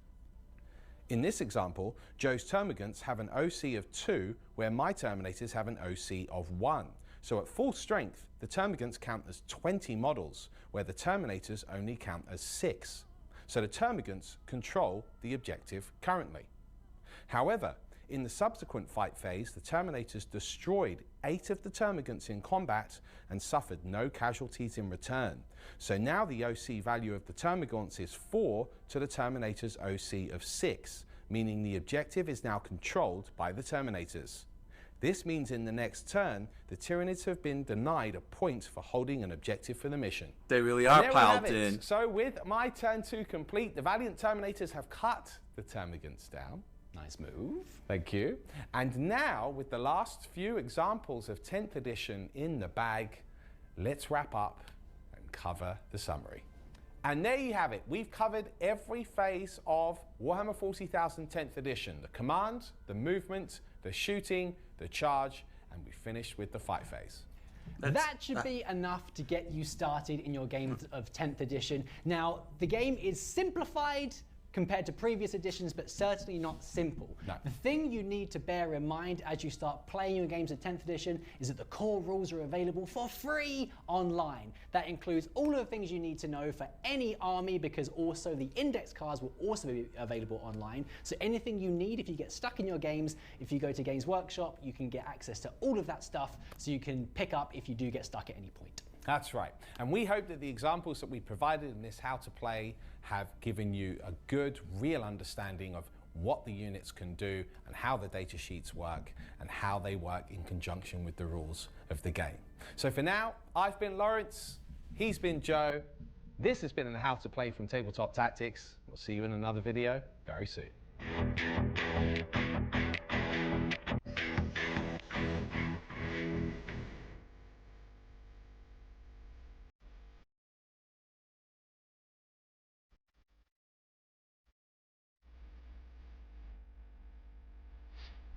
In this example, Joe's Termagants have an OC of 2, where my Terminators have an OC of 1. So at full strength, the Termagants count as 20 models, where the Terminators only count as 6. So the Termagants control the objective currently. However, In the subsequent fight phase, the Terminators destroyed 8 of the Termagants in combat and suffered no casualties in return. So now the OC value of the Termagants is 4 to the Terminator's OC of 6, meaning the objective is now controlled by the Terminators. This means in the next turn, the Tyranids have been denied a point for holding an objective for the mission. They really are piled it. in. So with my turn 2 complete, the Valiant Terminators have cut the Termagants down. Nice move. Thank you. And now, with the last few examples of 10th edition in the bag, let's wrap up and cover the summary. And there you have it. We've covered every phase of Warhammer 40,000 10th edition. The command, the movement, the shooting, the charge, and we finished with the fight phase. That should be enough to get you started in your game of 10th edition. Now, the game is simplified compared to previous editions, but certainly not simple. No. The thing you need to bear in mind as you start playing your games of 10th edition is that the core rules are available for free online. That includes all of the things you need to know for any army, because also the index cards will also be available online. So anything you need, if you get stuck in your games, if you go to Games Workshop, you can get access to all of that stuff so you can pick up if you do get stuck at any point. That's right. And we hope that the examples that we provided in this How to Play have given you a good, real understanding of what the units can do and how the data sheets work and how they work in conjunction with the rules of the game. So for now, I've been Lawrence, he's been Joe. This has been a How to Play from Tabletop Tactics. We'll see you in another video very soon.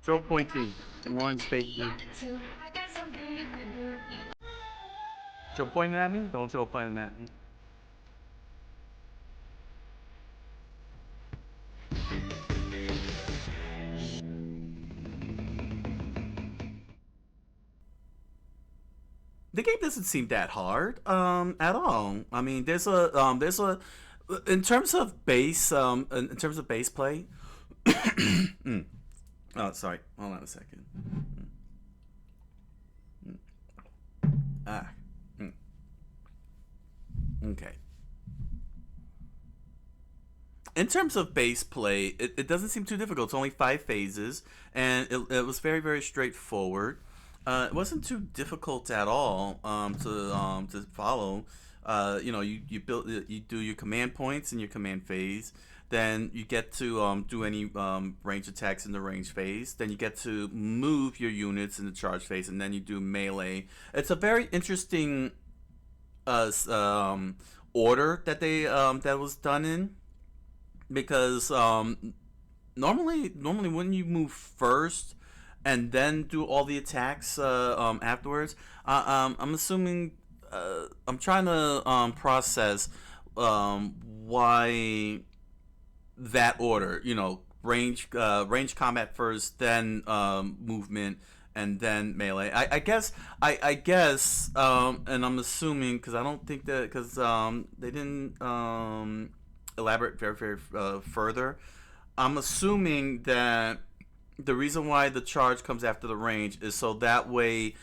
Throw pointing. One space. Throw pointing at me? Don't throw pointing at me. The game doesn't seem that hard at all. I mean, there's a in terms of base play. Oh, sorry. Hold on a second. Okay. In terms of base play, it doesn't seem too difficult. It's only 5 phases, and it was very, very straightforward. It wasn't too difficult at all to follow. You do your command points in your command phase. Then you get to do any range attacks in the range phase. Then you get to move your units in the charge phase, and then you do melee. It's a very interesting order that that was done in, because normally when you move first and then do all the attacks afterwards, I'm assuming I'm trying to process why that order, range combat first, then movement, and then melee. I guess, and I'm assuming, because I don't think that, because they didn't elaborate very further. I'm assuming that the reason why the charge comes after the range is so that way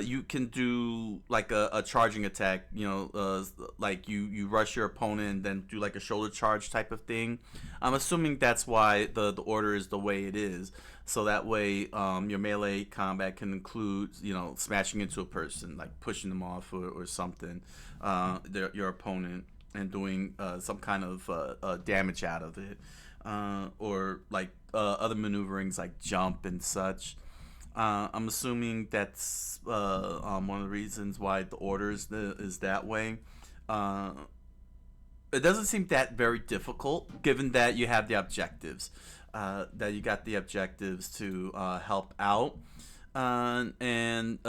you can do like a charging attack, like you rush your opponent and then do like a shoulder charge type of thing. I'm assuming that's why the order is the way it is, so that way your melee combat can include smashing into a person, like pushing them off or something, your opponent, and doing some kind of damage out of it, or like other maneuverings like jump and such. I'm assuming that's one of the reasons why the order is that way. It doesn't seem that very difficult, given that you have the objectives. That you got the objectives to help out and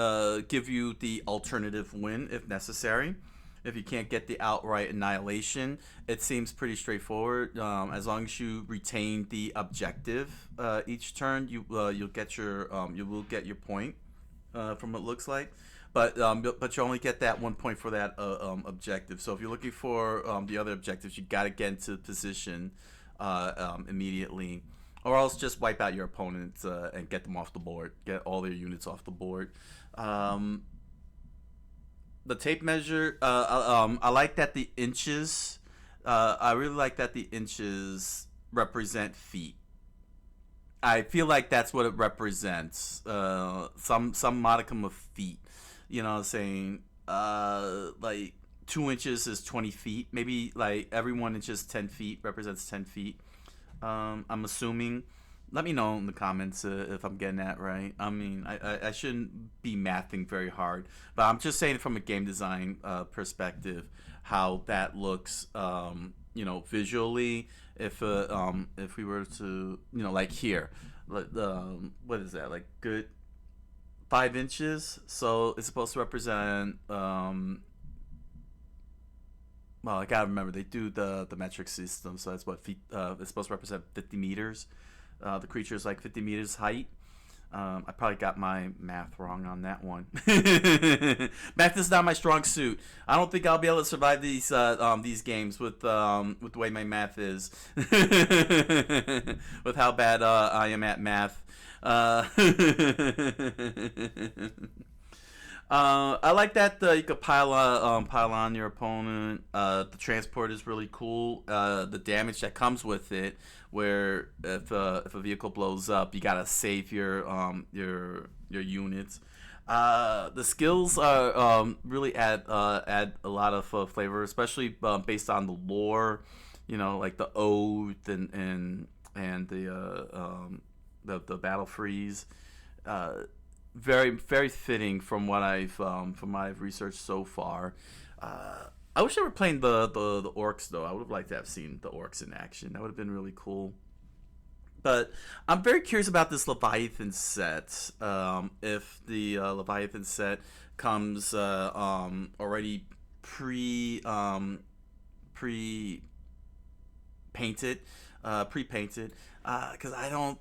give you the alternative win if necessary. If you can't get the outright annihilation, it seems pretty straightforward. As long as you retain the objective each turn, you will get your point from what it looks like. But you only get that 1 point for that objective. So if you're looking for the other objectives, you got to get into position immediately or else just wipe out your opponents and get them off the board. Get all their units off the board. The tape measure. I like that the inches. I really like that the inches represent feet. I feel like that's what it represents. Some modicum of feet. You know what I'm saying? Like 2 inches is 20 feet. Maybe like every 1 inch is 10 feet, represents 10 feet. I'm assuming. Let me know in the comments if I'm getting that right. I mean, I shouldn't be mathing very hard, but I'm just saying from a game design perspective how that looks, visually. If we were to, like here, what is that? Like good 5 inches. So it's supposed to represent. Well, I gotta remember they do the metric system, so that's what feet. It's supposed to represent 50 meters. The creature is like 50 meters height. I probably got my math wrong on that one. Math is not my strong suit. I don't think I'll be able to survive these games with the way my math is, with how bad I am at math. I like that you could pile on your opponent. The transport is really cool. The damage that comes with it, where if a vehicle blows up, you gotta save your units. The skills really add a lot of flavor, especially based on the lore. Like the oath and the battle freeze. Very very fitting from what I've researched so far. I wish they were playing the orcs though. I would have liked to have seen the orcs in action. That would have been really cool. But I'm very curious about this Leviathan set. If the Leviathan set comes already pre-painted, because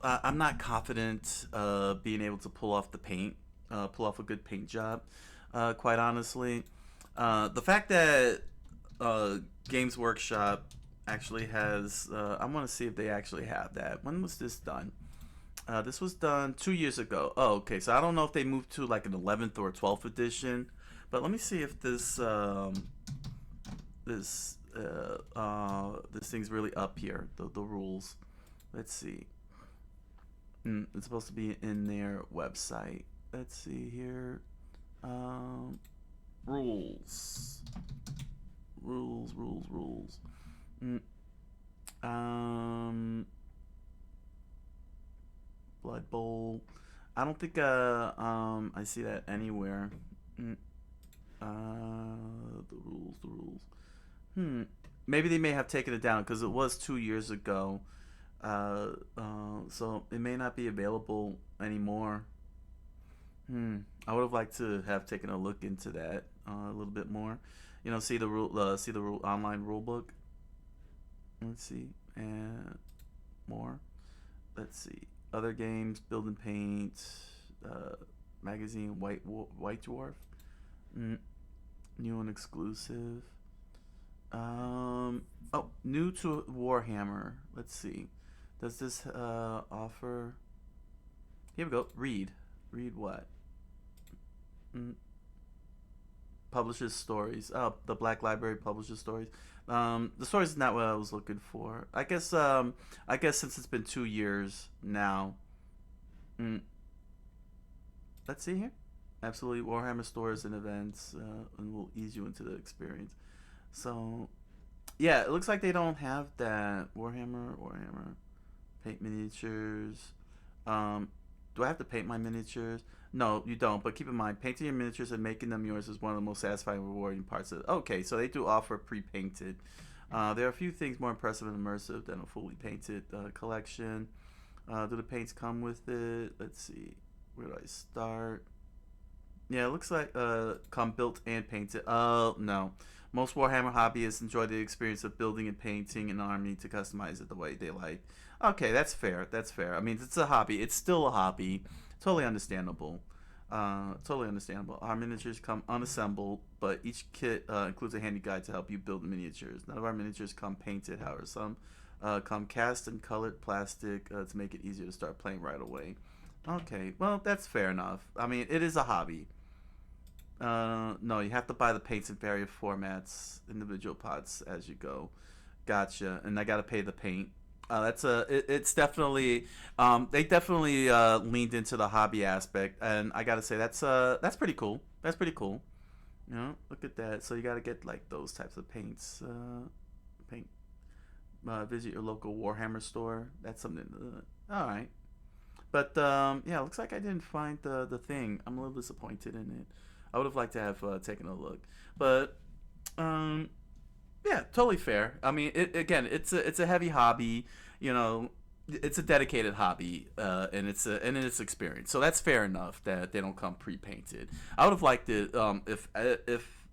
I'm not confident being able to pull off a good paint job, quite honestly. The fact that Games Workshop actually has, I want to see if they actually have that. When was this done? This was done 2 years ago. Oh, okay, so I don't know if they moved to like an 11th or 12th edition, but let me see if this thing's really up here, the rules. Let's see. It's supposed to be in their website. Let's see here. Rules. Blood Bowl. I don't think I see that anywhere. The rules. Maybe they may have taken it down because it was 2 years ago. So it may not be available anymore. I would have liked to have taken a look into that a little bit more. See the rule online rule book. Let's see, and more. Let's see, other games, Build and Paint, magazine, White Dwarf, new and exclusive. New to Warhammer. Let's see. Does this offer? Here we go. Read what? Publishes stories. Oh, the Black Library publishes stories. The stories is not what I was looking for. I guess since it's been 2 years now. Let's see here. Absolutely, Warhammer stores and events, and will ease you into the experience. So, yeah, it looks like they don't have that Warhammer paint miniatures. Do I have to paint my miniatures? No, you don't. But keep in mind, painting your miniatures and making them yours is one of the most satisfying, rewarding parts of it. Okay, so they do offer pre-painted. There are a few things more impressive and immersive than a fully painted collection. Do the paints come with it? Let's see. Where do I start? Yeah, it looks like come built and painted. Oh, no. Most Warhammer hobbyists enjoy the experience of building and painting an army to customize it the way they like. Okay, that's fair. I mean, it's a hobby. It's still a hobby. Totally understandable. Our miniatures come unassembled, but each kit includes a handy guide to help you build the miniatures. None of our miniatures come painted, however. Some Come cast and colored plastic to make it easier to start playing right away. Okay, well, that's fair enough. I mean, it is a hobby. No, you have to buy the paints in various formats, individual pots as you go. Gotcha. And I gotta pay the paint. It's definitely they definitely leaned into the hobby aspect, and I gotta say that's pretty cool. That's pretty cool. You know, look at that. So you gotta get like those types of paints. Paint. Visit your local Warhammer store. That's something. All right. But yeah, looks like I didn't find the thing. I'm a little disappointed in it. I would have liked to have taken a look, but yeah, totally fair. I mean, it's a heavy hobby. You know, it's a dedicated hobby, and it's experience. So that's fair enough that they don't come pre-painted. I would have liked it if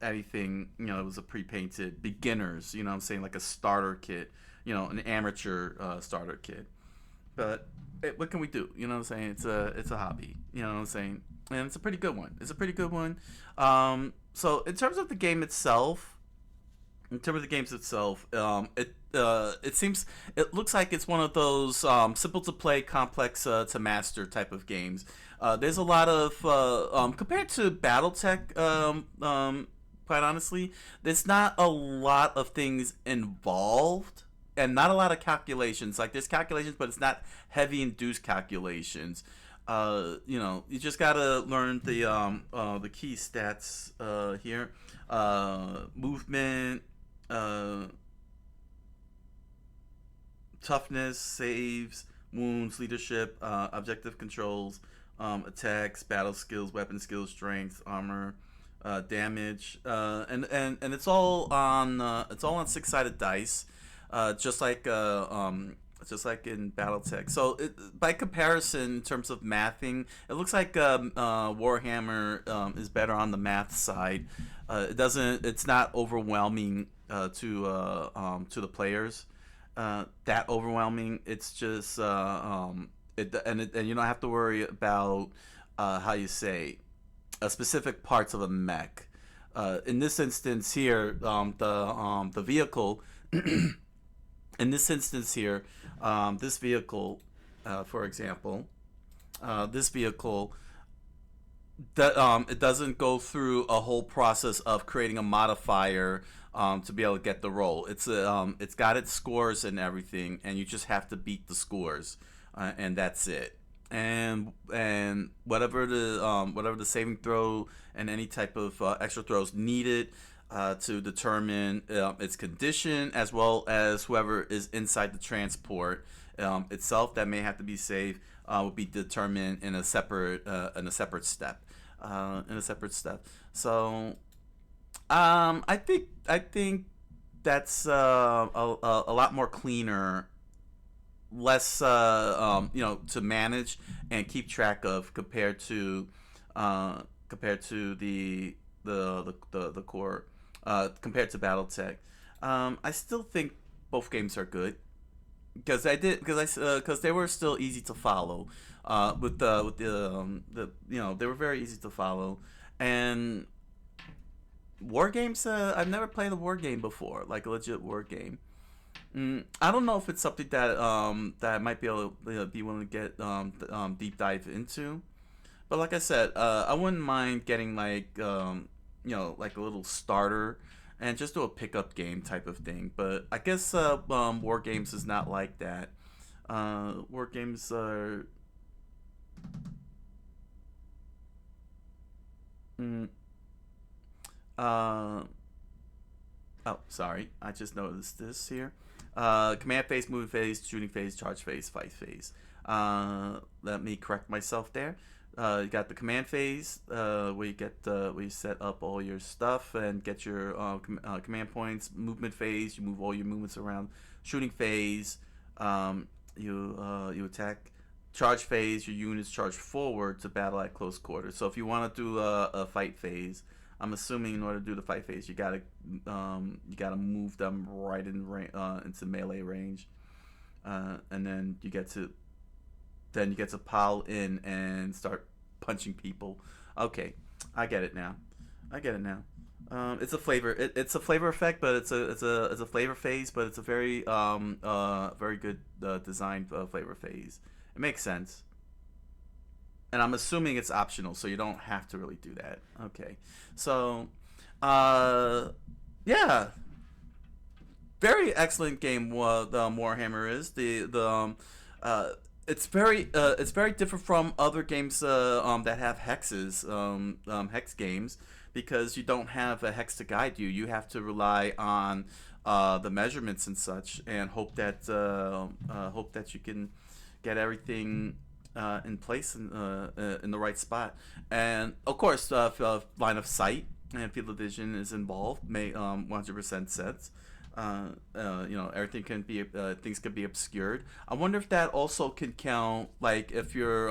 anything, you know, it was a pre-painted beginners. You know, what I'm saying, like a starter kit. You know, an amateur starter kit. But what can we do? You know what I'm saying? It's a hobby. You know what I'm saying? And it's a pretty good one. It's a pretty good one. So in terms of the game itself, it looks like it's one of those simple to play, complex to master type of games. There's a lot of compared to BattleTech, quite honestly, there's not a lot of things involved. And not a lot of calculations. Like, there's calculations, but it's not heavy induced calculations. You know, you just gotta learn the key stats here. Movement, toughness, saves, wounds, leadership, objective controls, attacks, battle skills, weapon skills, strength, armor, damage, and it's all on 6-sided dice. Just like in BattleTech. So by comparison, in terms of mathing, it looks like Warhammer is better on the math side. It's not overwhelming to the players. That overwhelming. It's just and you don't have to worry about how you say specific parts of a mech. In this instance here, the vehicle. In this instance here, this vehicle, for example, this vehicle, it doesn't go through a whole process of creating a modifier to be able to get the roll. It's got its scores and everything, and you just have to beat the scores, and that's it. And whatever the saving throw and any type of extra throws needed. To determine its condition, as well as whoever is inside the transport itself that may have to be saved, will be determined in a separate step. So I think that's a lot more cleaner, less to manage and keep track of compared to the core. Compared to BattleTech, I still think both games are good because they were still easy to follow. With the they were very easy to follow, and war games. I've never played a war game before, like a legit war game. I don't know if it's something that I might be able to be willing to get deep dive into, but like I said, I wouldn't mind getting like like a little starter and just do a pickup game type of thing. But I guess war games is not like that. War games are oh, sorry, I just noticed this here. Command phase, moving phase, shooting phase, charge phase, fight phase. Let me correct myself there. You got the command phase, where you set up all your stuff and get your command points. Movement phase, you move all your movements around. Shooting phase, you attack. Charge phase, your units charge forward to battle at close quarters. So if you want to do a fight phase, I'm assuming in order to do the fight phase, you gotta move them right into melee range, and then you get to pile in and start punching people. Okay, I get it now. It's a flavor. It's a flavor effect, but it's a flavor phase, but it's a very very good designed flavor phase. It makes sense. And I'm assuming it's optional, so you don't have to really do that. Okay, so yeah, very excellent game. The Warhammer is it's very different from other games that have hexes, hex games, because you don't have a hex to guide you. You have to rely on the measurements and such, and hope that you can get everything in place in the right spot. And of course, line of sight and field of vision is involved. 100% sense. Everything can be things can be obscured. I wonder if that also can count, like if your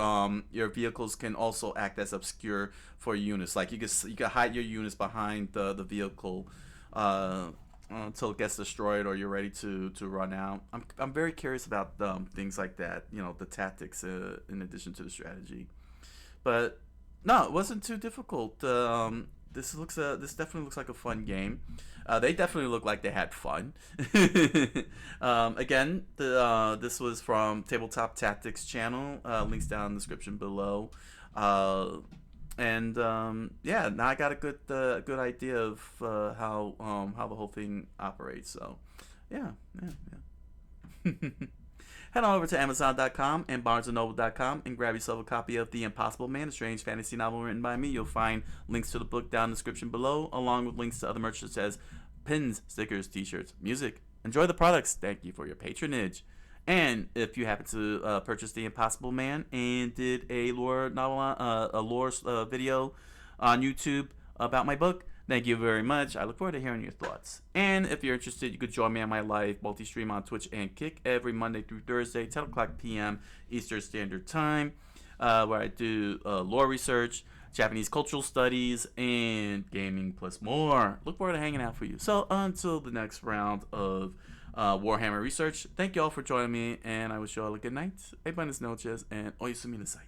vehicles can also act as obscure for units. Like you can hide your units behind the vehicle until it gets destroyed or you're ready to run out. I'm very curious about things like that. The tactics in addition to the strategy. But no, it wasn't too difficult. This definitely looks like a fun game. They definitely look like they had fun. Again, this was from Tabletop Tactics channel. Links down in the description below. Yeah, now I got a good idea of how the whole thing operates. So, yeah. Head on over to Amazon.com and BarnesandNoble.com and grab yourself a copy of The Impossible Man, a strange fantasy novel written by me. You'll find links to the book down in the description below, along with links to other merch such as pins, stickers, t-shirts, music. Enjoy the products. Thank you for your patronage. And if you happen to purchase The Impossible Man and did a lore video on YouTube about my book, thank you very much. I look forward to hearing your thoughts. And if you're interested, you could join me on my live multi-stream on Twitch and Kick every Monday through Thursday, 10 o'clock p.m. Eastern Standard Time, where I do lore research, Japanese cultural studies, and gaming plus more. Look forward to hanging out for you. So until the next round of Warhammer research, thank you all for joining me, and I wish you all a good night, buenas noches, and oyasumi nasai.